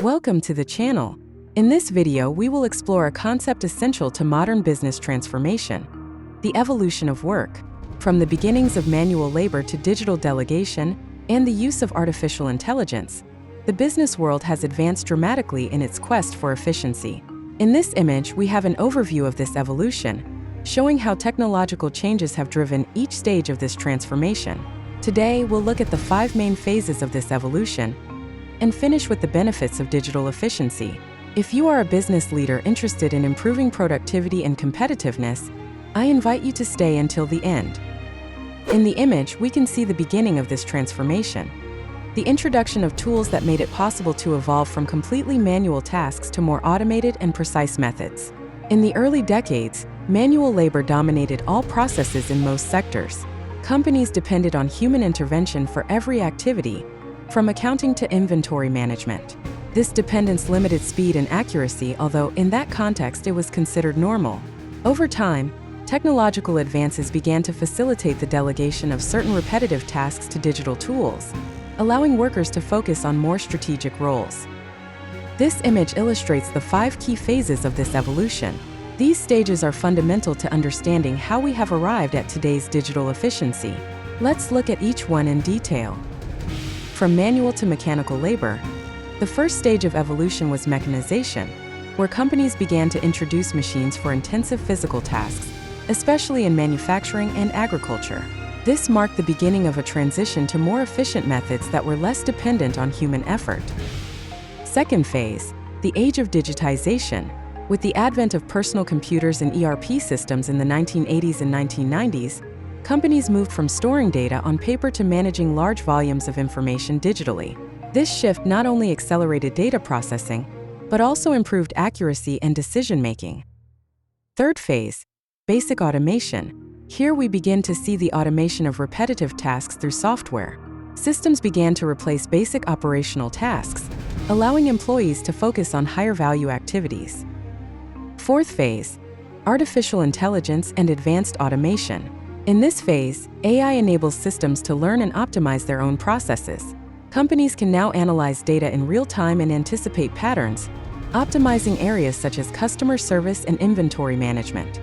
Welcome to the channel. In this video, we will explore a concept essential to modern business transformation: the evolution of work. From the beginnings of manual labor to digital delegation and the use of artificial intelligence, the business world has advanced dramatically in its quest for efficiency. In this image, we have an overview of this evolution, showing how technological changes have driven each stage of this transformation. Today, we'll look at the 5 main phases of this evolution and finish with the benefits of digital efficiency. If you are a business leader interested in improving productivity and competitiveness, I invite you to stay until the end. In the image, we can see the beginning of this transformation: the introduction of tools that made it possible to evolve from completely manual tasks to more automated and precise methods. In the early decades, manual labor dominated all processes in most sectors. Companies depended on human intervention for every activity, from accounting to inventory management. This dependence limited speed and accuracy, although in that context it was considered normal. Over time, technological advances began to facilitate the delegation of certain repetitive tasks to digital tools, allowing workers to focus on more strategic roles. This image illustrates the 5 key phases of this evolution. These stages are fundamental to understanding how we have arrived at today's digital efficiency. Let's look at each one in detail. From manual to mechanical labor, the first stage of evolution was mechanization, where companies began to introduce machines for intensive physical tasks, especially in manufacturing and agriculture. This marked the beginning of a transition to more efficient methods that were less dependent on human effort. Second phase, the age of digitization. With the advent of personal computers and ERP systems in the 1980s and 1990s, companies moved from storing data on paper to managing large volumes of information digitally. This shift not only accelerated data processing, but also improved accuracy and decision-making. Third phase, basic automation. Here we begin to see the automation of repetitive tasks through software. Systems began to replace basic operational tasks, allowing employees to focus on higher-value activities. Fourth phase, artificial intelligence and advanced automation. In this phase, AI enables systems to learn and optimize their own processes. Companies can now analyze data in real time and anticipate patterns, optimizing areas such as customer service and inventory management.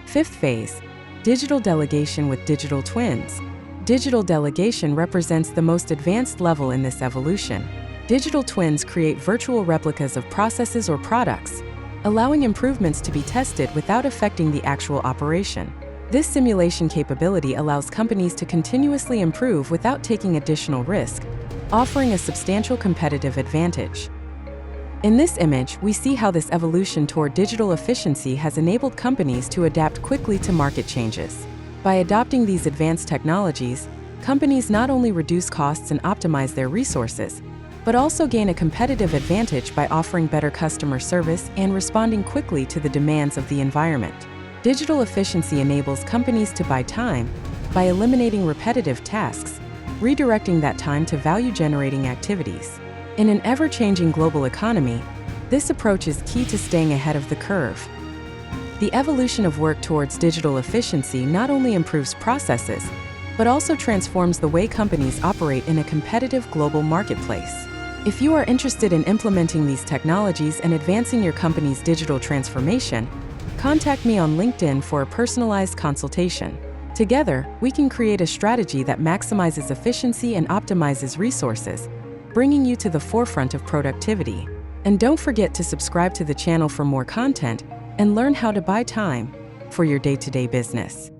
Fifth phase, digital delegation with digital twins. Digital delegation represents the most advanced level in this evolution. Digital twins create virtual replicas of processes or products, allowing improvements to be tested without affecting the actual operation. This simulation capability allows companies to continuously improve without taking additional risk, offering a substantial competitive advantage. In this image, we see how this evolution toward digital efficiency has enabled companies to adapt quickly to market changes. By adopting these advanced technologies, companies not only reduce costs and optimize their resources, but also gain a competitive advantage by offering better customer service and responding quickly to the demands of the environment. Digital efficiency enables companies to buy time by eliminating repetitive tasks, redirecting that time to value-generating activities. In an ever-changing global economy, this approach is key to staying ahead of the curve. The evolution of work towards digital efficiency not only improves processes, but also transforms the way companies operate in a competitive global marketplace. If you are interested in implementing these technologies and advancing your company's digital transformation, contact me on LinkedIn for a personalized consultation. Together, we can create a strategy that maximizes efficiency and optimizes resources, bringing you to the forefront of productivity. And don't forget to subscribe to the channel for more content and learn how to buy time for your day-to-day business.